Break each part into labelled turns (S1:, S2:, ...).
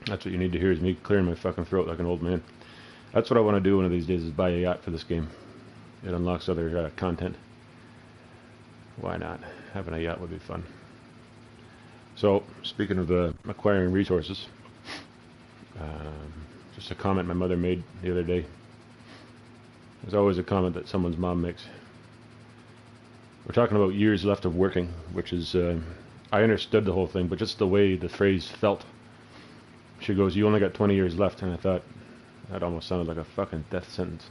S1: That's what you need to hear, is me clearing my fucking throat like an old man. That's what I want to do one of these days, is buy a yacht for this game. It unlocks other content. Why not? Having a yacht would be fun. So, speaking of acquiring resources, just a comment my mother made the other day. There's always a comment that someone's mom makes. We're talking about years left of working, which is, I understood the whole thing, but just the way the phrase felt. She goes, "You only got 20 years left," and I thought, that almost sounded like a fucking death sentence.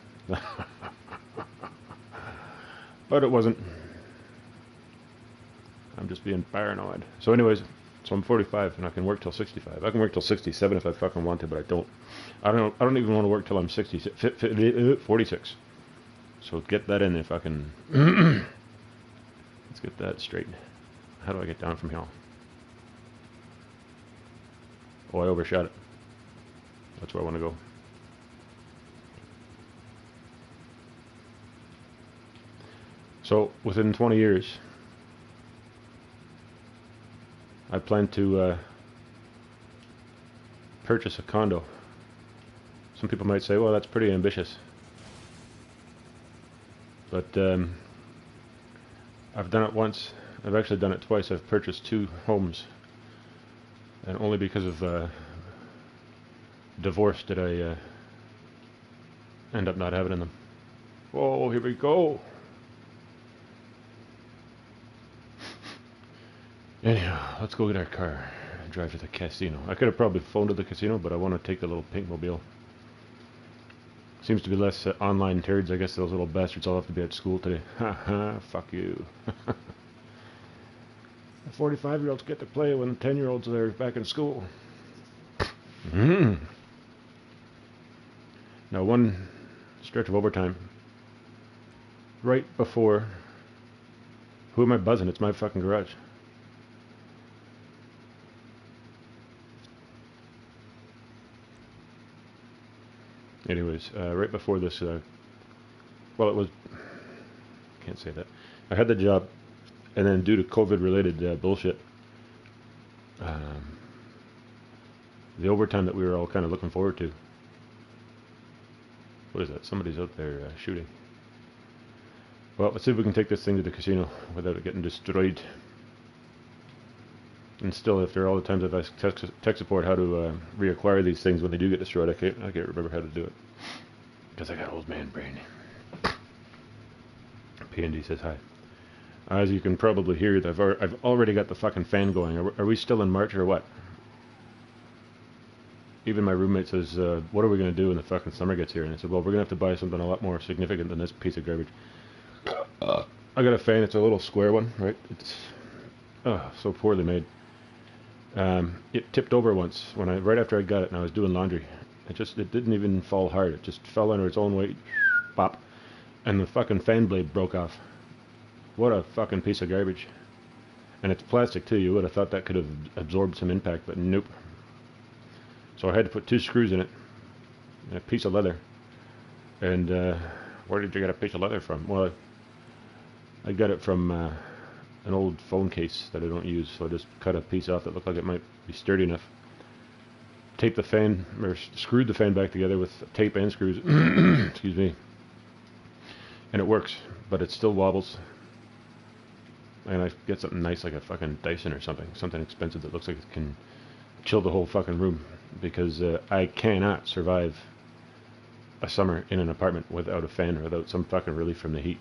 S1: But it wasn't. I'm just being paranoid. So anyways, so I'm 45 and I can work till 65. I can work till 67 if I fucking want to, but I don't. I don't even want to work till I'm 46. So get that in if I can. Let's get that straight. How do I get down from here? Oh, I overshot it. That's where I want to go. So within 20 years, I plan to purchase a condo. Some people might say, well, that's pretty ambitious. But I've done it once. I've actually done it twice. I've purchased 2 homes. And only because of divorce did I end up not having them. Whoa, here we go. Anyhow, let's go get our car and drive to the casino. I could have probably phoned to the casino, but I want to take the little pink mobile. Seems to be less online turds. I guess those little bastards all have to be at school today. Ha ha, fuck you. The 45-year-olds get to play when the 10-year-olds are back in school. Now, one stretch of overtime, right before... Who am I buzzing? It's my fucking garage. Anyways, right before this, well, it was, can't say that. I had the job, and then due to COVID-related bullshit, the overtime that we were all kind of looking forward to. What is that? Somebody's out there shooting. Well, let's see if we can take this thing to the casino without it getting destroyed. And still, after all the times I've asked tech support how to reacquire these things when they do get destroyed, I can't remember how to do it. Because I got old man brain. P&D says hi. As you can probably hear, I've already got the fucking fan going. Are we still in March or what? Even my roommate says, what are we going to do when the fucking summer gets here? And I said, well, we're going to have to buy something a lot more significant than this piece of garbage. I got a fan. It's a little square one, right? It's so poorly made. It tipped over once right after I got it and I was doing laundry. It didn't even fall hard. It just fell under its own weight. Pop. And the fucking fan blade broke off. What a fucking piece of garbage. And it's plastic too. You would have thought that could have absorbed some impact, but nope. So I had to put 2 screws in it. And a piece of leather. And where did you get a piece of leather from? Well, I got it from an old phone case that I don't use, so I just cut a piece off that looked like it might be sturdy enough. Taped the fan, or screwed the fan back together with tape and screws. Excuse me. And it works, but it still wobbles. And I get something nice like a fucking Dyson or something expensive that looks like it can chill the whole fucking room, because I cannot survive a summer in an apartment without a fan or without some fucking relief from the heat.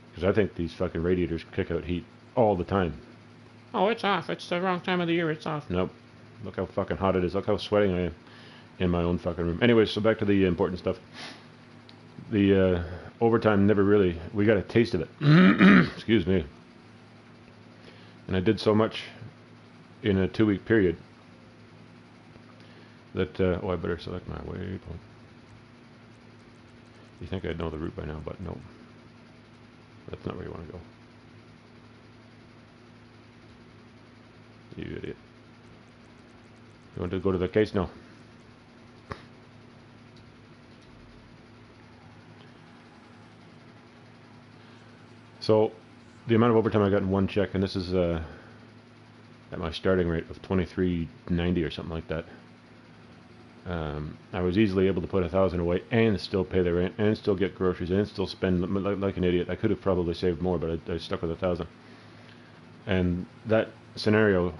S1: Because I think these fucking radiators kick out heat all the time. Oh, it's off. It's the wrong time of the year. It's off. Nope. Look how fucking hot it is. Look how sweating I am in my own fucking room. Anyways, so back to the important stuff. The overtime never really... We got a taste of it. Excuse me. And I did so much in a 2-week period that... oh, I better select my waypoint. You think I'd know the route by now, but no. That's not where you want to go. You idiot. You want to go to the case? No. So, the amount of overtime I got in one check, and this is at my starting rate of $23.90 or something like that. I was easily able to put 1,000 away and still pay the rent and still get groceries and still spend like an idiot. I could have probably saved more, but I stuck with 1,000. And that scenario,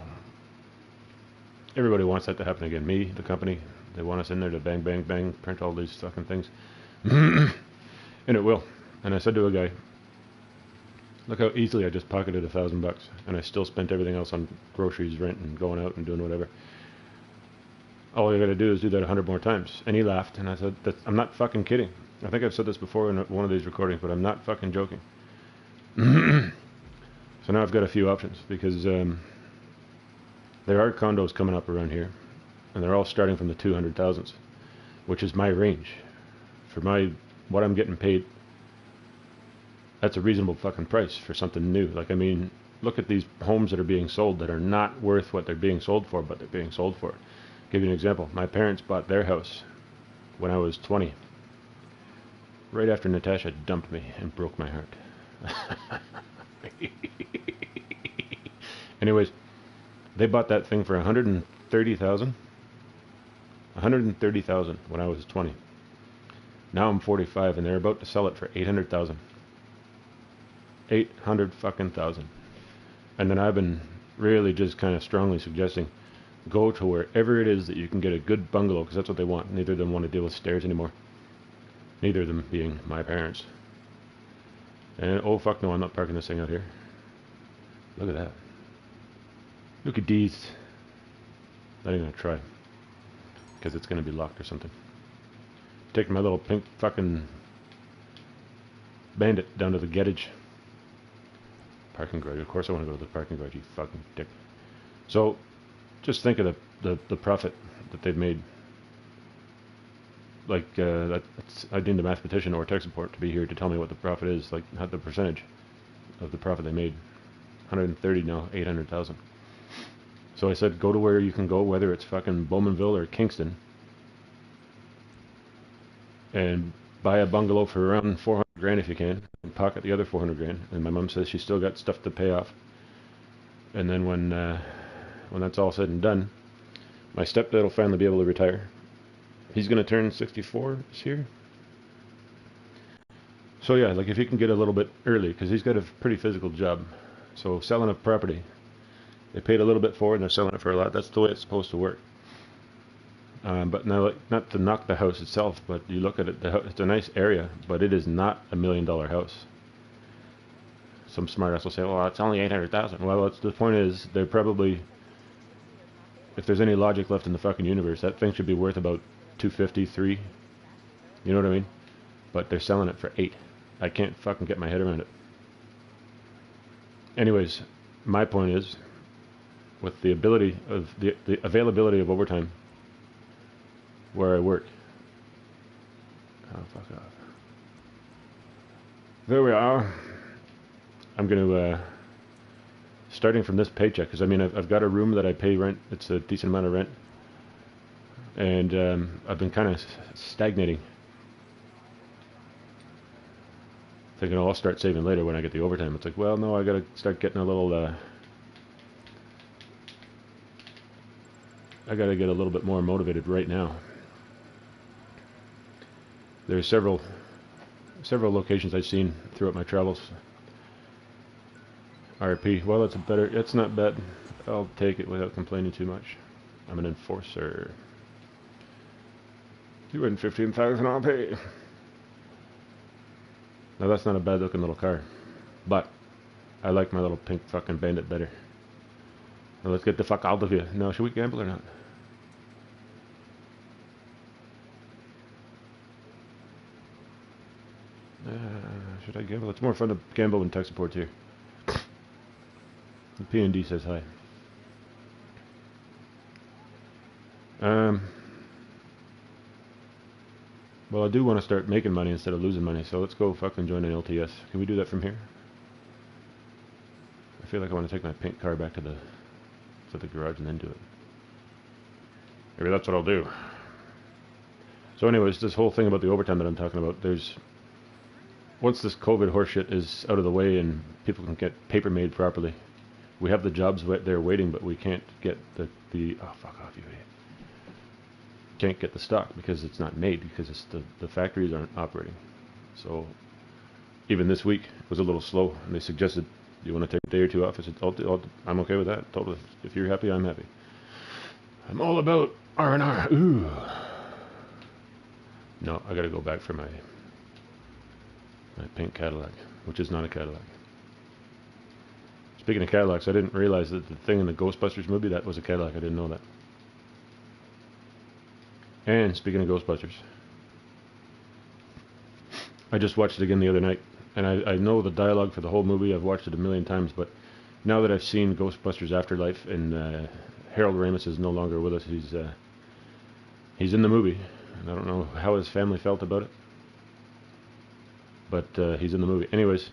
S1: everybody wants that to happen again. Me, the company, they want us in there to bang, bang, bang, print all these fucking things. And it will. And I said to a guy, look how easily I just pocketed $1,000 and I still spent everything else on groceries, rent, and going out and doing whatever. All you gotta do is do that 100 more times. And he laughed, and I said, I'm not fucking kidding. I think I've said this before in one of these recordings, but I'm not fucking joking. So now I've got a few options, because there are condos coming up around here, and they're all starting from the 200,000s, which is my range. For what I'm getting paid, that's a reasonable fucking price for something new. Like, I mean, look at these homes that are being sold that are not worth what they're being sold for, but they're being sold for. Give you an example. My parents bought their house when I was 20, right after Natasha dumped me and broke my heart. Anyways, they bought that thing for 130,000. 130,000 when I was 20. Now I'm 45, and they're about to sell it for 800,000. 800 fucking thousand. And then I've been really just kind of strongly suggesting, go to wherever it is that you can get a good bungalow, because that's what they want. Neither of them want to deal with stairs anymore. Neither of them being my parents. And oh fuck no, I'm not parking this thing out here. Look at that. Look at these. Not even gonna try, because it's gonna be locked or something. Take my little pink fucking Bandit down to the garage. Parking garage. Of course I want to go to the parking garage, you fucking dick. So just think of the profit that they've made. Like, I need the mathematician or tech support to be here to tell me what the profit is, like, not the percentage of the profit they made. 130 now, 800,000. So I said, go to where you can go, whether it's fucking Bowmanville or Kingston, and buy a bungalow for around 400 grand if you can, and pocket the other 400 grand. And my mom says she's still got stuff to pay off. And then when that's all said and done, my stepdad will finally be able to retire. He's going to turn 64 this year. So yeah, like if he can get a little bit early, because he's got a pretty physical job. So selling a property, they paid a little bit for it and they're selling it for a lot. That's the way it's supposed to work. But now, like, not to knock the house itself, but you look at it, it's a nice area, but it is not $1 million house. Some smartass will say, well, it's only 800,000. Well, the point is, they're probably, if there's any logic left in the fucking universe, that thing should be worth about 250, 3. You know what I mean? But they're selling it for 8. I can't fucking get my head around it. Anyways, my point is, with the ability of the availability of overtime where I work. Oh, fuck off. There we are. I'm going to, starting from this paycheck, because I mean, I've got a room that I pay rent. It's a decent amount of rent. And I've been kind of stagnating. Thinking, oh, I'll start saving later when I get the overtime. It's like, well, no, I got to start getting a little, I got to get a little bit more motivated right now. There's several locations I've seen throughout my travels. RP, well, it's not bad. I'll take it without complaining too much. I'm an enforcer. 215,000 RP. Now that's not a bad looking little car, but I like my little pink fucking Bandit better. Now let's get the fuck out of here. Now, should we gamble or not? Should I gamble? It's more fun to gamble when tech support's here. The P&D says hi. Well, I do want to start making money instead of losing money, so let's go fucking join an LTS. Can we do that from here? I feel like I want to take my pink car back to the garage and then do it. Maybe that's what I'll do. So anyways, this whole thing about the overtime that I'm talking about, once this COVID horseshit is out of the way and people can get paper made properly, we have the jobs there waiting, but we can't get the oh, fuck off, you idiot. can't get the stock because it's not made, because the factories aren't operating. So even this week was a little slow, and they suggested, you want to take a day or two off? I said, I'm okay with that, totally. If you're happy, I'm happy. I'm all about R&R. Ooh. No, I gotta go back for my pink Cadillac, which is not a Cadillac. Speaking of Cadillacs, I didn't realize that the thing in the Ghostbusters movie, that was a Cadillac. I didn't know that. And speaking of Ghostbusters, I just watched it again the other night, and I know the dialogue for the whole movie. I've watched it a million times, but now that I've seen Ghostbusters Afterlife, and Harold Ramis is no longer with us, he's in the movie, and I don't know how his family felt about it, but he's in the movie. Anyways,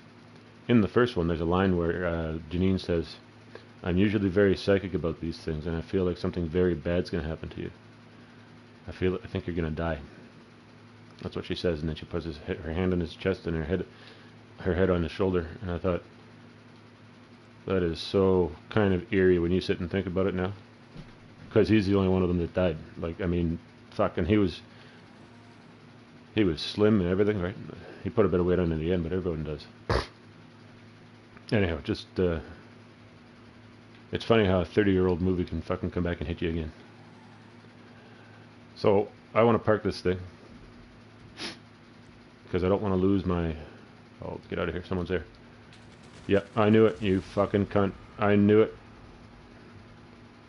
S1: in the first one, there's a line where Janine says, "I'm usually very psychic about these things, and I feel like something very bad's going to happen to you. I think you're going to die." That's what she says, and then she puts her hand on his chest and her head on his shoulder, and I thought, that is so kind of eerie when you sit and think about it now, because he's the only one of them that died. Like, I mean, fucking, he was slim and everything, right? He put a bit of weight on in the end, but everyone does. Anyhow, just it's funny how a 30-year-old movie can fucking come back and hit you again. So I want to park this thing because I don't want to lose my... Oh, get out of here. Someone's there. Yep, I knew it, you fucking cunt. I knew it.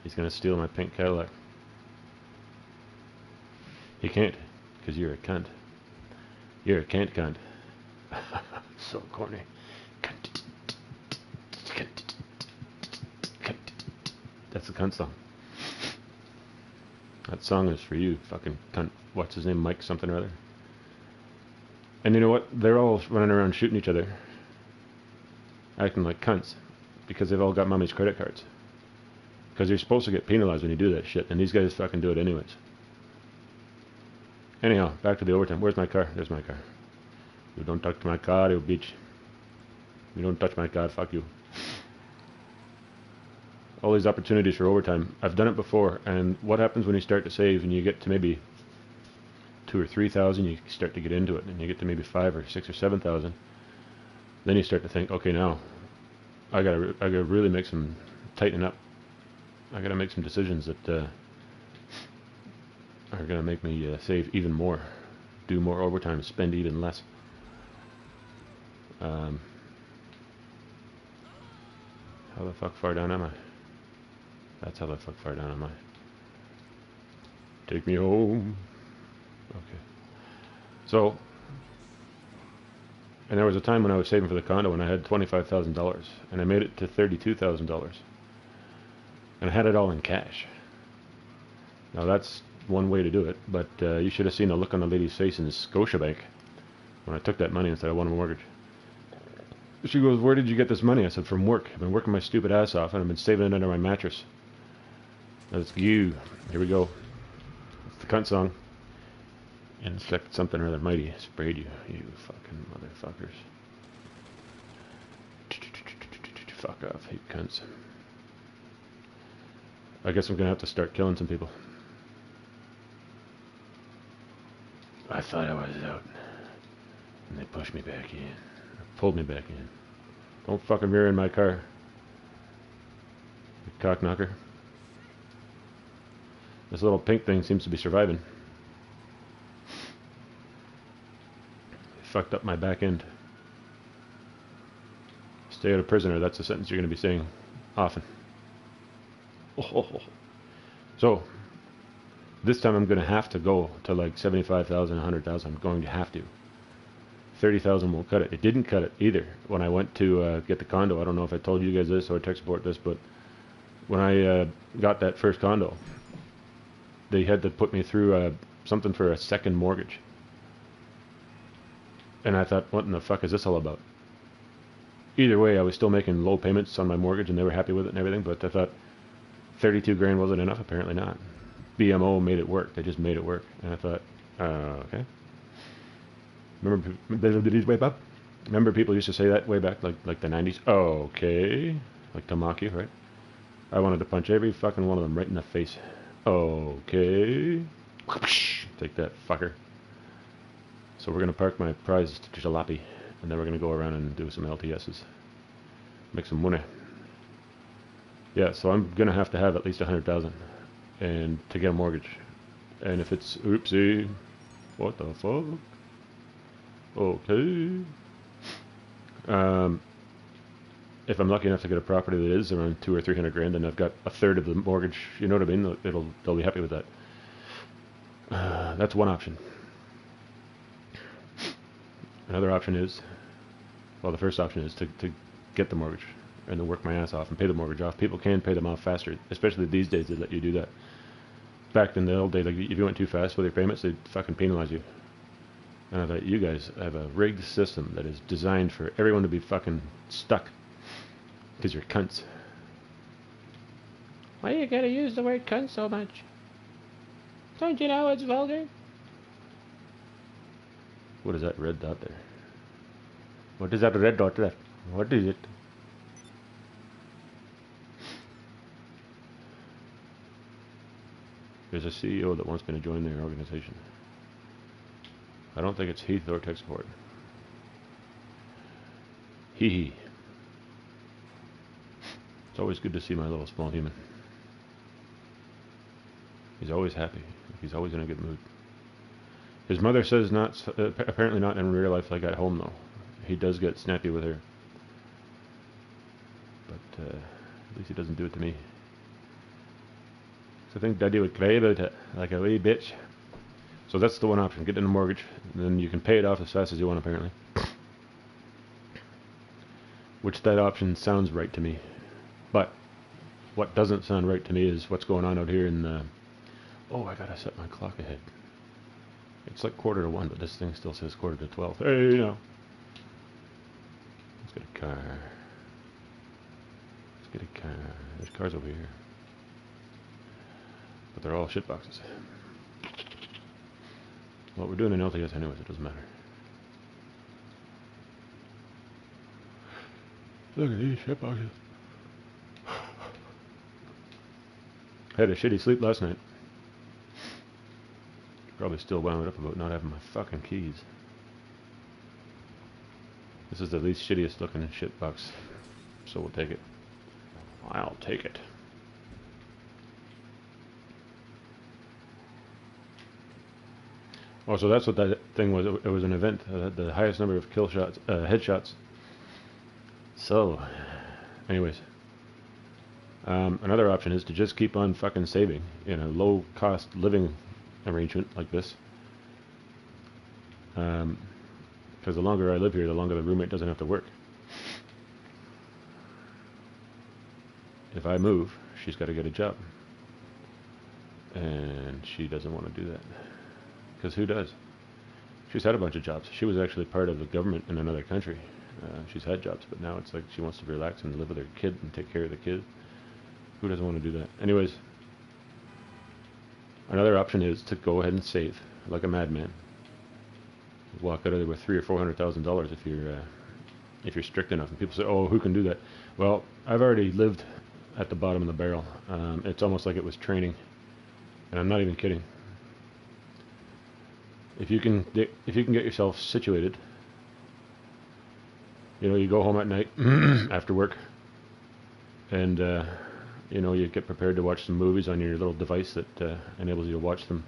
S1: He's going to steal my pink Cadillac. He can't, because you're a cunt. You're a cunt. So corny. Cunt. That's the cunt song. That song is for you, fucking cunt. What's his name? Mike something or other. And you know what? They're all running around shooting each other, acting like cunts, because they've all got mommy's credit cards. Because you're supposed to get penalized when you do that shit, and these guys fucking do it anyways. Anyhow, back to the overtime. Where's my car? There's my car. You don't touch my car, you bitch. You don't touch my car, fuck you. All these opportunities for overtime. I've done it before, and what happens when you start to save and you get to maybe 2,000 or 3,000, you start to get into it, and you get to maybe 5,000 or 6,000 or 7,000. Then you start to think, okay, now I gotta really make some tighten up. I gotta make some decisions that are gonna make me save even more, do more overtime, spend even less. How the fuck far down am I? That's how the fuck far down am I. Take me home. Okay. So, and there was a time when I was saving for the condo and I had $25,000, and I made it to $32,000, and I had it all in cash. Now that's one way to do it, but you should have seen the look on the lady's face in Scotiabank when I took that money and said I want a mortgage. She goes, "Where did you get this money?" I said, "From work. I've been working my stupid ass off, and I've been saving it under my mattress." That's you. Here we go. It's the cunt song. Insect something or other mighty sprayed you, you fucking motherfuckers. Fuck off, hate cunts. I guess I'm gonna have to start killing some people. I thought I was out, and they pushed me back in. Pulled me back in. Don't fucking rear in my car, you cock knocker. This little pink thing seems to be surviving. Fucked up my back end. Stay out of prisoner, that's a sentence you're going to be saying often. Oh. So, this time I'm going to have to go to like 75,000, 100,000. I'm going to have to. 30,000 won't cut it. It didn't cut it either when I went to get the condo. I don't know if I told you guys this or tech support this, but when I got that first condo, they had to put me through something for a second mortgage. And I thought, what in the fuck is this all about? Either way, I was still making low payments on my mortgage, and they were happy with it and everything, but I thought 32 grand wasn't enough. Apparently not. BMO made it work. They just made it work. And I thought, okay. Remember people used to say that way back, like the 90s? Okay. Like to mock you, right? I wanted to punch every fucking one of them right in the face. Okay. Take that, fucker. So we're going to park my prized jalopy, and then we're going to go around and do some LTSs. Make some money. Yeah, so I'm going to have at least 100,000 and to get a mortgage. And if it's, oopsie, what the fuck? Okay. If I'm lucky enough to get a property that is around 200 or 300 grand, then I've got a third of the mortgage. You know what I mean? They'll be happy with that. That's one option. Another option is, well, the first option is to get the mortgage and to work my ass off and pay the mortgage off. People can pay them off faster, especially these days. They let you do that. Back in the old days, like if you went too fast with your payments, they'd fucking penalize you. And I thought, you guys have a rigged system that is designed for everyone to be fucking stuck. Because you're cunts. Why you gotta use the word cunt so much? Don't you know it's vulgar? What is that red dot there? What is that red dot there? What is it? There's a CEO that wants me to join their organization. I don't think it's Heath or tech support. Hee hee. It's always good to see my little small human. He's always happy. He's always in a good mood. His mother says not, apparently not in real life like at home though. He does get snappy with her. But at least he doesn't do it to me. So I think Daddy would cry about it, like a wee bitch. So that's the one option, get in a mortgage, and then you can pay it off as fast as you want apparently. Which that option sounds right to me. But what doesn't sound right to me is what's going on out here in oh, I gotta set my clock ahead. It's like 1:45, but this thing still says 11:45. Hey, now. Let's get a car. Let's get a car. There's cars over here. But they're all shitboxes. Well, we're doing an LTS anyways, it doesn't matter. Look at these shitboxes. Had a shitty sleep last night. Probably still wound up about not having my fucking keys. This is the least shittiest looking shitbox, so we'll take it. I'll take it. Oh, so that's what that thing was. It was an event. The highest number of kill shots, headshots. So, anyways. Another option is to just keep on fucking saving in a low-cost living arrangement like this. Because the longer I live here, the longer the roommate doesn't have to work. If I move, she's got to get a job. And she doesn't want to do that. Because who does? She's had a bunch of jobs. She was actually part of the government in another country. She's had jobs, but now it's like she wants to relax and live with her kid and take care of the kid. Who doesn't want to do that? Anyways, another option is to go ahead and save like a madman. Walk out of there with $300,000 or $400,000 if you're strict enough. And people say, "Oh, who can do that?" Well, I've already lived at the bottom of the barrel. It's almost like it was training, and I'm not even kidding. If you can get yourself situated, you know, you go home at night after work, and you know, you get prepared to watch some movies on your little device that enables you to watch them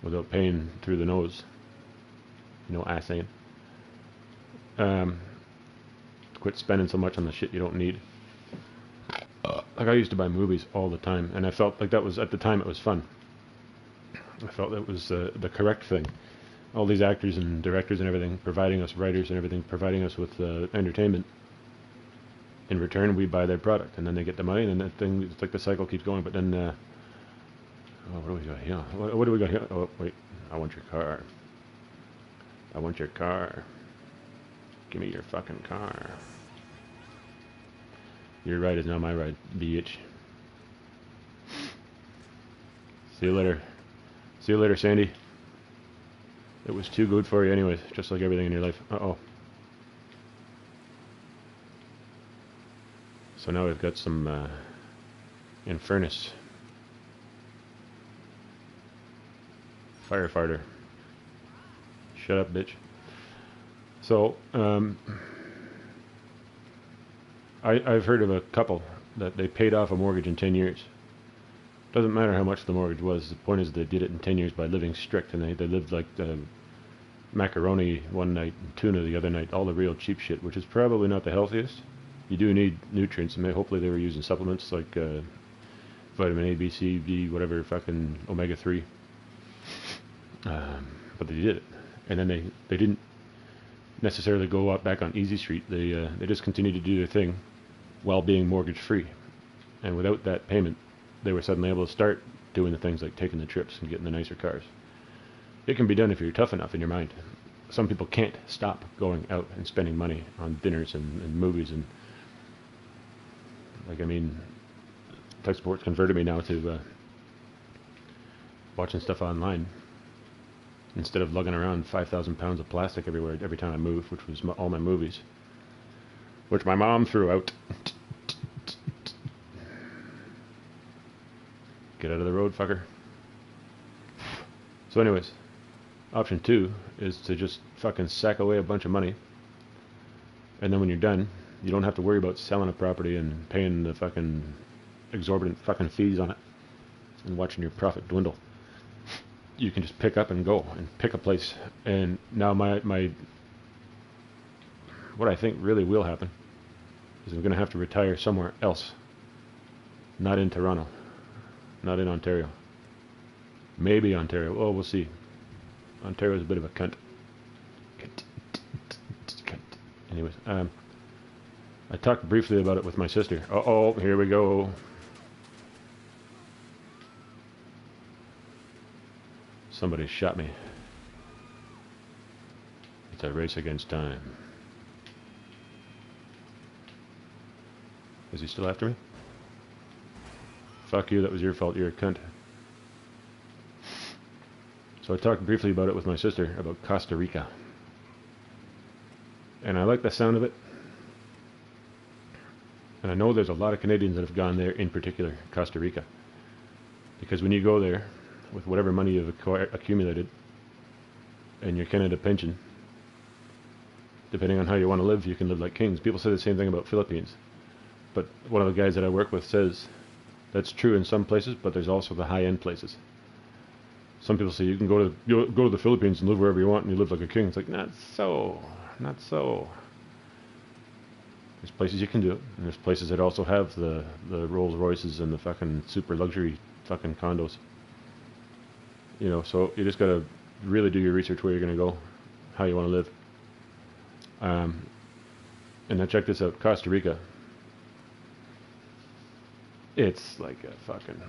S1: without paying through the nose. You know, assaying. Quit spending so much on the shit you don't need. Like I used to buy movies all the time, and I felt like that was, at the time, it was fun. I felt that was the correct thing. All these actors and directors and everything providing us, writers and everything, providing us with entertainment. In return, we buy their product, and then they get the money, and then that thing, it's like the cycle keeps going. But then, oh, what do we got here? What do we got here? Oh, wait, I want your car. I want your car. Give me your fucking car. Your ride is now my ride, bitch. See you later. See you later, Sandy. It was too good for you anyways, just like everything in your life. Uh-oh. So now we've got some Infernus. Firefighter. Shut up, bitch. So, I've heard of a couple that they paid off a mortgage in 10 years. Doesn't matter how much the mortgage was. The point is they did it in 10 years by living strict, and they lived like macaroni one night and tuna the other night, all the real cheap shit, which is probably not the healthiest. You do need nutrients, and hopefully they were using supplements like vitamin A, B, C, D, whatever, fucking omega-3. But they did it, and then they didn't necessarily go out back on easy street. They just continued to do their thing while being mortgage free, and without that payment they were suddenly able to start doing the things like taking the trips and getting the nicer cars. It can be done if you're tough enough in your mind. Some people can't stop going out and spending money on dinners and movies, and like, I mean, tech support's converted me now to watching stuff online instead of lugging around 5,000 pounds of plastic everywhere every time I move, which was all my movies, which my mom threw out. Get out of the road, fucker. So anyways, option 2 is to just fucking sack away a bunch of money, and then when you're done, you don't have to worry about selling a property and paying the fucking exorbitant fucking fees on it and watching your profit dwindle. You can just pick up and go and pick a place. And now my what I think really will happen is I'm going to have to retire somewhere else, not in Toronto, not in Ontario. Maybe Ontario. Oh, we'll see. Ontario's a bit of a cunt. Anyways, I talked briefly about it with my sister. Uh-oh, here we go. Somebody shot me. It's a race against time. Is he still after me? Fuck you, that was your fault, you're a cunt. So I talked briefly about it with my sister, about Costa Rica. And I like the sound of it. And I know there's a lot of Canadians that have gone there, in particular, Costa Rica. Because when you go there, with whatever money you've accumulated, and your Canada pension, depending on how you want to live, you can live like kings. People say the same thing about Philippines. But one of the guys that I work with says, that's true in some places, but there's also the high-end places. Some people say you can go to the Philippines and live wherever you want and you live like a king. It's like, not so. Not so. There's places you can do it, and there's places that also have the Rolls Royces and the fucking super luxury fucking condos. You know, so you just gotta really do your research where you're gonna go, how you want to live. And now check this out, Costa Rica. It's like a fucking...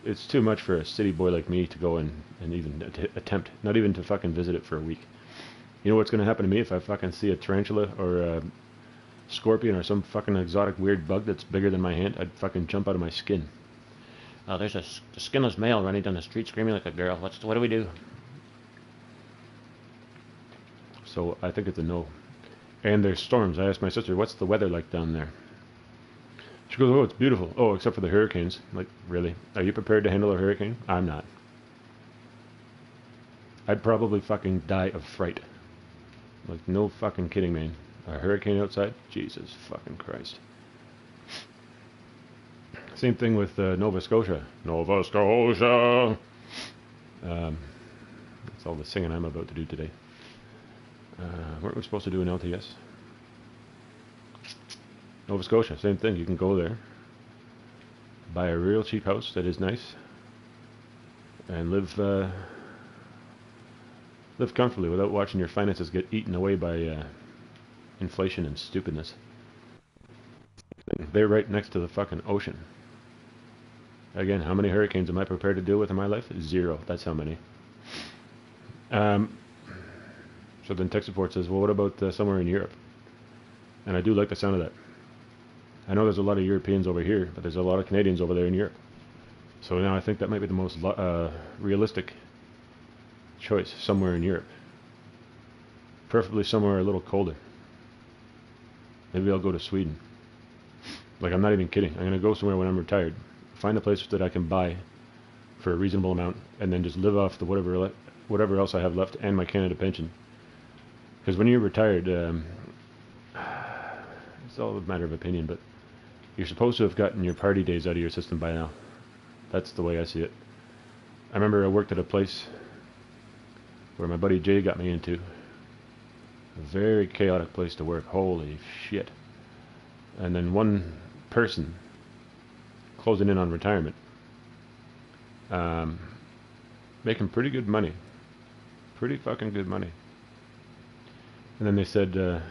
S1: It's too much for a city boy like me to go and even attempt, not even to fucking visit it for a week. You know what's going to happen to me if I fucking see a tarantula or a scorpion or some fucking exotic weird bug that's bigger than my hand? I'd fucking jump out of my skin. Oh, there's a skinless male running down the street screaming like a girl. What do we do? So I think it's a no. And there's storms. I asked my sister, what's the weather like down there? She goes, oh, it's beautiful. Oh, except for the hurricanes. Like, really? Are you prepared to handle a hurricane? I'm not. I'd probably fucking die of fright. Like, no fucking kidding, man. A hurricane outside? Jesus fucking Christ. Same thing with Nova Scotia. Nova Scotia! That's all the singing I'm about to do today. Weren't we supposed to do an LTS? Nova Scotia, same thing. You can go there, buy a real cheap house that is nice, and live comfortably without watching your finances get eaten away by inflation and stupidness. They're right next to the fucking ocean. Again, how many hurricanes am I prepared to deal with in my life? 0. That's how many. So then tech support says, well, what about somewhere in Europe? And I do like the sound of that. I know there's a lot of Europeans over here, but there's a lot of Canadians over there in Europe. So now I think that might be the most realistic choice, somewhere in Europe. Preferably somewhere a little colder. Maybe I'll go to Sweden. Like, I'm not even kidding. I'm going to go somewhere when I'm retired. Find a place that I can buy for a reasonable amount, and then just live off the whatever else I have left and my Canada pension. Because when you're retired, it's all a matter of opinion, but you're supposed to have gotten your party days out of your system by now. That's the way I see it. I remember I worked at a place where my buddy Jay got me into. A very chaotic place to work. Holy shit. And then one person closing in on retirement, making pretty good money. Pretty fucking good money. And then they said,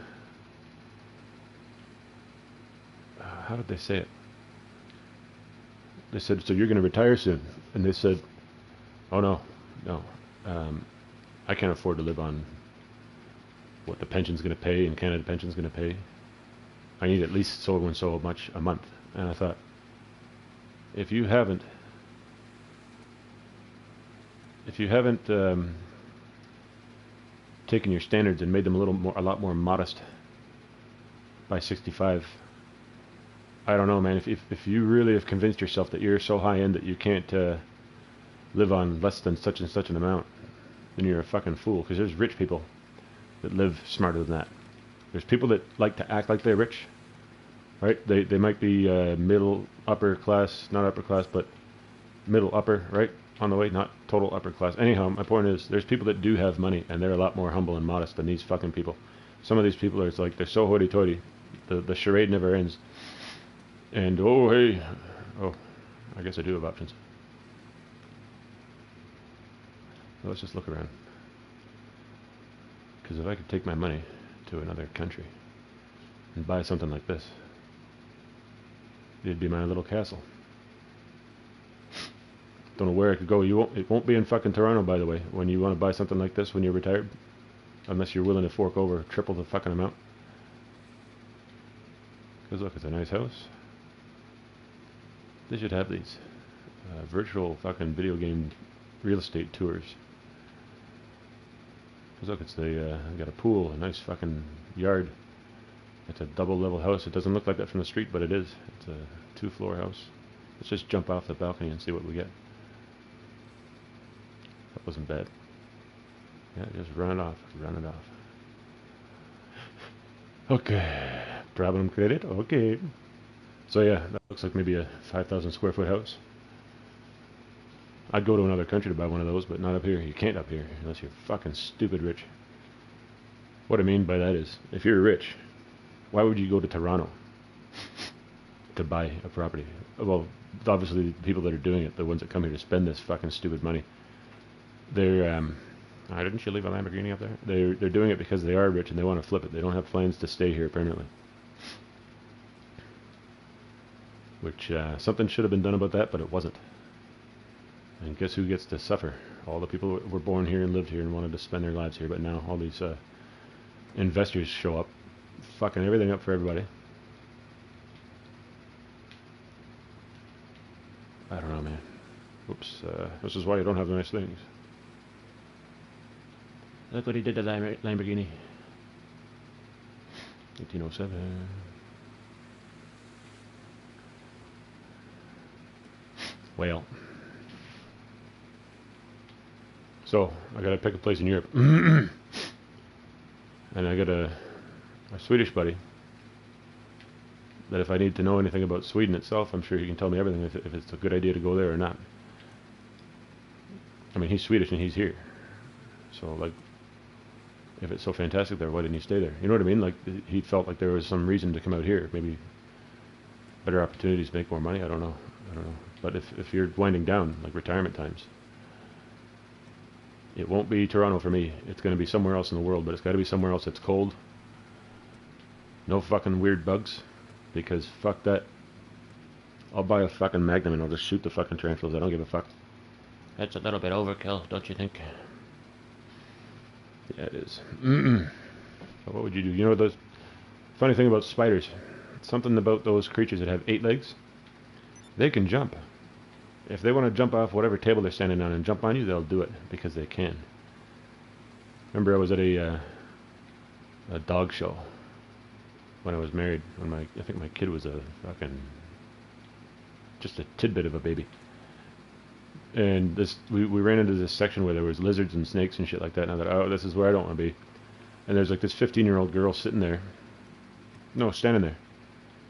S1: how did they say it? They said, so you're going to retire soon. And they said, oh no, I can't afford to live on what the pension's going to pay and Canada pension's going to pay. I need at least so and so much a month. And I thought, if you haven't taken your standards and made them a lot more modest by 65, I don't know, man. If you really have convinced yourself that you're so high end that you can't live on less than such and such an amount, then you're a fucking fool. Because there's rich people that live smarter than that. There's people that like to act like they're rich, right? They might be middle upper class, not upper class, but middle upper, right? On the way, not total upper class. Anyhow, my point is, there's people that do have money, and they're a lot more humble and modest than these fucking people. Some of these people are, it's like, they're so hoity-toity. The charade never ends. And, oh, hey, oh, I guess I do have options. Well, let's just look around. Because if I could take my money to another country and buy something like this, it'd be my little castle. Don't know where it could go. It won't be in fucking Toronto, by the way, when you want to buy something like this when you're retired. Unless you're willing to fork over triple the fucking amount. Because look, it's a nice house. They should have these virtual fucking video game real estate tours. Because look, it's got a pool, a nice fucking yard. It's a double level house. It doesn't look like that from the street, but it is. It's a 2-floor house. Let's just jump off the balcony and see what we get. That wasn't bad. Yeah, just run it off. Run it off. Okay. Problem credit. Okay. So yeah, that looks like maybe a 5,000 square foot house. I'd go to another country to buy one of those, but not up here. You can't up here unless you're fucking stupid rich. What I mean by that is, if you're rich, why would you go to Toronto to buy a property? Well, obviously the people that are doing it, the ones that come here to spend this fucking stupid money, they're didn't you leave a Lamborghini up there? They're doing it because they are rich and they want to flip it. They don't have plans to stay here permanently. Which something should have been done about that, but it wasn't. And guess who gets to suffer? All the people who were born here and lived here and wanted to spend their lives here, but now all these investors show up, fucking everything up for everybody. I don't know, man. Oops, this is why you don't have nice things. Look what he did to the Lamborghini. 1807. Well. So, I gotta pick a place in Europe. And I got a Swedish buddy that if I need to know anything about Sweden itself, I'm sure he can tell me everything if it's a good idea to go there or not. I mean, he's Swedish and he's here. So, like, if it's so fantastic there, why didn't he stay there? You know what I mean? Like, he felt like there was some reason to come out here. Maybe better opportunities to make more money. I don't know. But if you're winding down, like retirement times, it won't be Toronto for me. It's going to be somewhere else in the world, but it's got to be somewhere else that's cold. No fucking weird bugs, because fuck that. I'll buy a fucking Magnum and I'll just shoot the fucking tarantulas. I don't give a fuck. That's a little bit overkill, don't you think? Yeah, it is. But what would you do? You know, the funny thing about spiders, something about those creatures that have 8 legs, they can jump. If they want to jump off whatever table they're standing on and jump on you, they'll do it because they can. Remember, I was at a dog show when I was married. When I think my kid was a fucking just a tidbit of a baby. And we ran into this section where there was lizards and snakes and shit like that. And I thought, oh, this is where I don't want to be. And there's like this 15-year-old girl sitting there. No, standing there,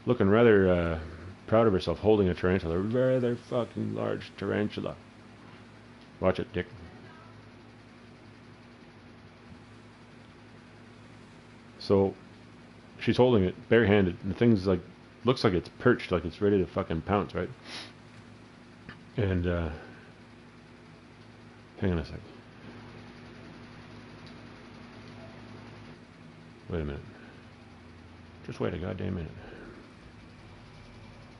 S1: looking rather proud of herself, holding a tarantula, a rather fucking large tarantula. Watch it, Dick. So she's holding it barehanded, and the thing's like, looks like it's perched, like it's ready to fucking pounce, right? And hang on a sec. Wait a minute. Just wait a goddamn minute.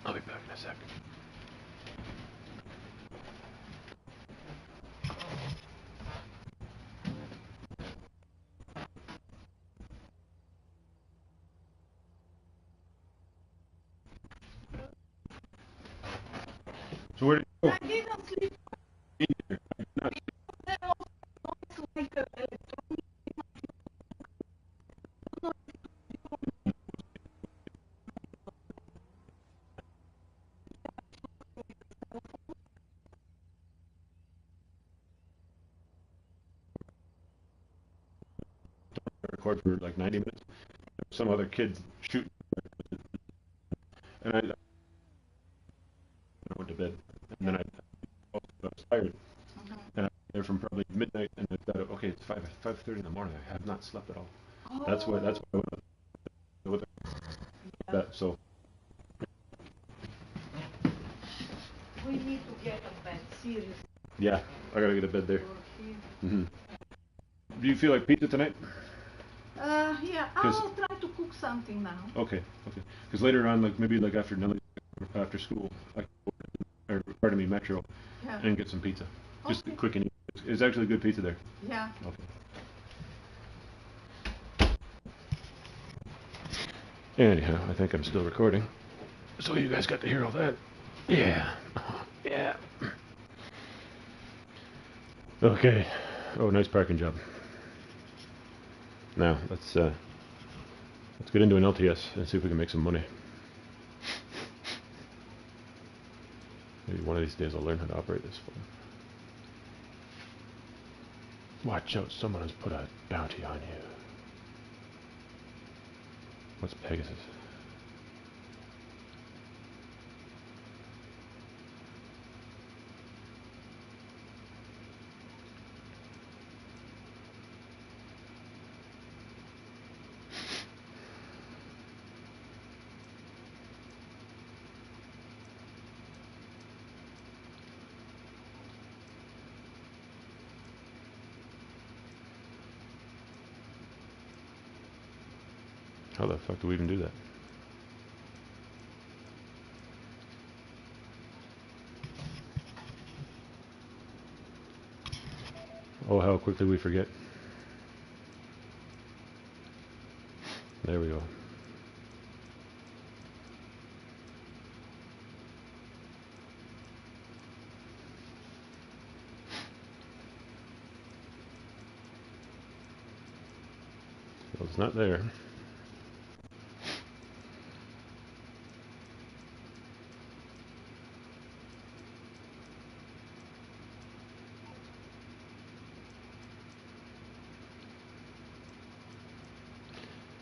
S1: I'll be back in a sec. So where did you go?
S2: I didn't sleep.
S1: In here. Not
S2: There was like electronic.
S1: record for like 90 minutes. Some other kids shooting, and I went to bed, and then I was tired, and I was there from probably midnight, and I thought, okay, it's 5:30 in the morning. I have not slept at all.
S2: Oh.
S1: That's why I went with that. So
S2: We need to get a bed, seriously.
S1: yeah, I gotta get to bed there.
S2: For him.
S1: Hmm. Do you feel like pizza tonight?
S2: Yeah, I'll try to cook something now.
S1: Okay. Because later on, like maybe like after after school, I or pardon me, Metro,
S2: Yeah.
S1: and get some pizza. Just
S2: Okay.
S1: quick and easy. It's actually good pizza there.
S2: Yeah.
S1: Okay. Anyhow, I think I'm still recording. So you guys got to hear all that. Yeah. Yeah. Okay. Oh, nice parking job. Now, let's get into an LTS and see if we can make some money. Maybe one of these days I'll learn how to operate this phone. Watch out, someone has put a bounty on you. What's Pegasus? How the fuck do we even do that? Oh, how quickly we forget. There we go. Well, it's not there.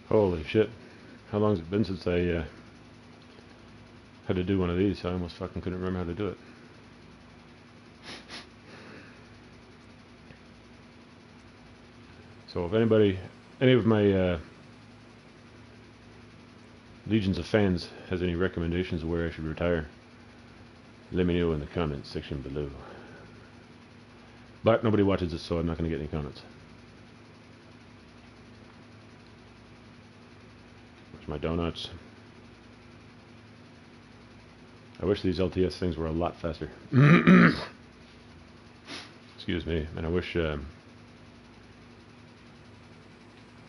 S1: Holy shit. How long has it been since I had to do one of these? I almost fucking couldn't remember how to do it. So if anybody, any of my legions of fans has any recommendations of where I should retire, let me know in the comments section below. But nobody watches this, so I'm not going to get any comments. There's my donuts. I wish these LTS things were a lot faster. Excuse me. And I wish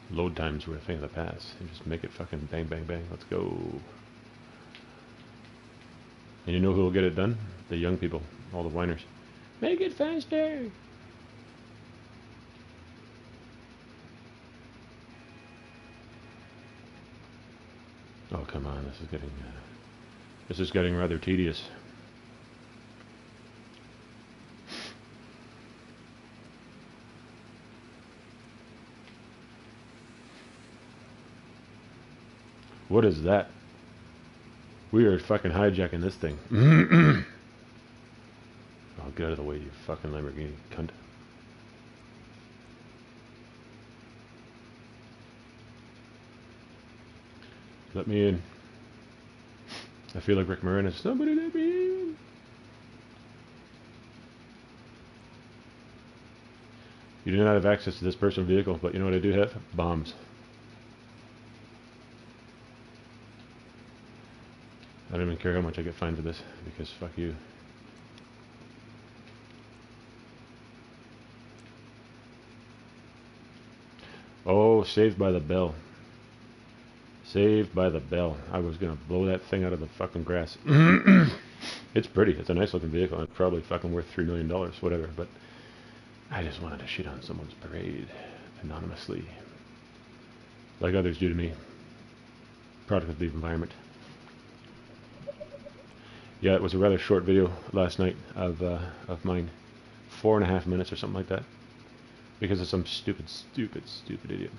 S1: load times were a thing of the past. You just make it fucking bang, bang, bang. Let's go. And you know who will get it done? The young people. All the whiners. Make it faster! Oh, come on. This is getting rather tedious. What is that? We are fucking hijacking this thing. Oh, get out of the way, you fucking Lamborghini cunt. Let me in. I feel like Rick Moranis. Somebody let me in. You do not have access to this personal vehicle, but you know what I do have? Bombs. I don't even care how much I get fined for this, because fuck you. Oh, Saved by the Bell. Saved by the Bell. I was gonna blow that thing out of the fucking grass. It's pretty. It's a nice looking vehicle. It's probably fucking worth $3 million, whatever. But I just wanted to shit on someone's parade anonymously, like others do to me. Product of the environment. Yeah, it was a rather short video last night of mine, 4.5 minutes or something like that, because of some stupid idiot.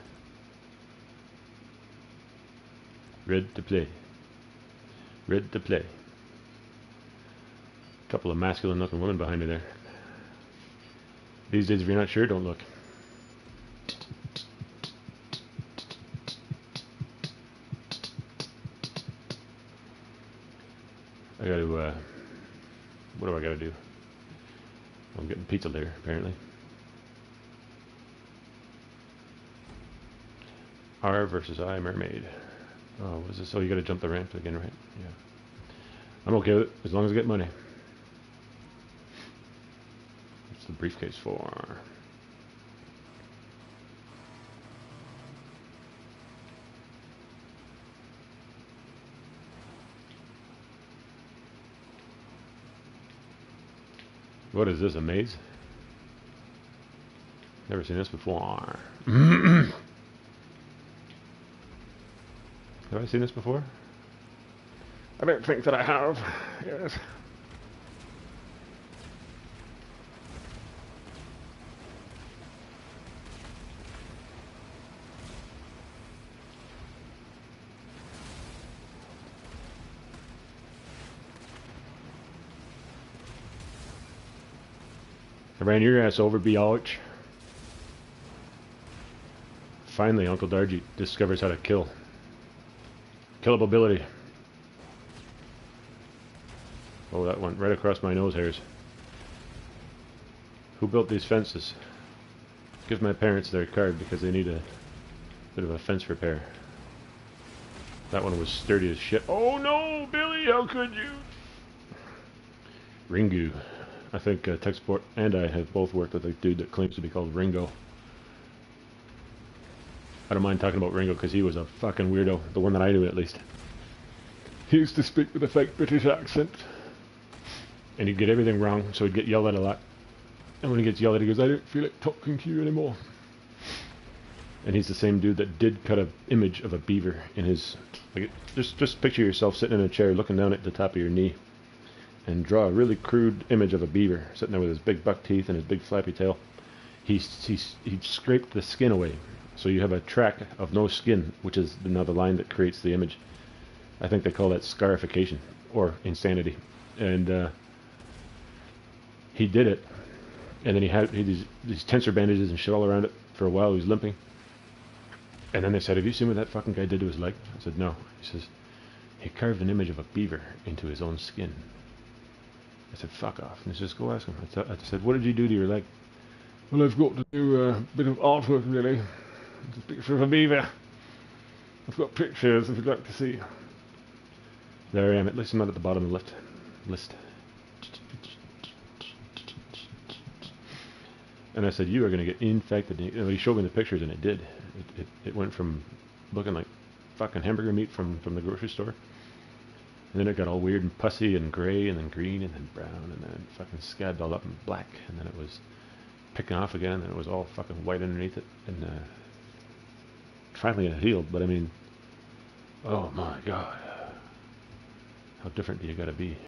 S1: Red to play. Red to play. Couple of masculine looking women behind me there. These days, if you're not sure, don't look. I gotta, what do I gotta do? I'm getting pizza later, apparently. R versus I, Mermaid. Oh, what's this? Oh, you gotta jump the ramp again, right? Yeah. I'm okay with it, as long as I get money. What's the briefcase for? What is this, a maze? Never seen this before. Have I seen this before? I don't think that I have. Yes. I ran your ass over, biatch. Finally, Uncle Dargy discovers how to kill. Killability. Oh, that went right across my nose hairs. Who built these fences? Give my parents their card because they need a bit of a fence repair. That one was sturdy as shit. Oh no, Billy, how could you? Ringu. I think Tech Support and I have both worked with a dude that claims to be called Ringo. I don't mind talking about Ringo because he was a fucking weirdo, the one that I knew at least. He used to speak with a fake British accent. And he'd get everything wrong, so he'd get yelled at a lot. And when he gets yelled at, he goes, I don't feel like talking to you anymore. And he's the same dude that did cut an image of a beaver in his... Like, just picture yourself sitting in a chair looking down at the top of your knee. And draw a really crude image of a beaver sitting there with his big buck teeth and his big flappy tail. He scraped the skin away. So you have a track of no skin, which is now the line that creates the image. I think they call that scarification or insanity. And he did it, and then he had these tensor bandages and shit all around it for a while. He was limping, and then they said, "Have you seen what that fucking guy did to his leg?" I said, "No." He says, "He carved an image of a beaver into his own skin." I said, "Fuck off." And he says, "Go ask him." I said, "What did you do to your leg?" "Well, I've got to do a bit of artwork, really. It's a picture of a beaver. I've got pictures if you'd like to see." There I am. At least I'm not at the bottom of the list. And I said, "You are going to get infected." And he showed me the pictures, and it did. It went from looking like fucking hamburger meat from the grocery store. And then it got all weird and pussy and gray and then green and then brown and then it fucking scabbed all up and black. And then it was picking off again and it was all fucking white underneath it. And finally it healed. But I mean, oh my God. How different do you gotta be?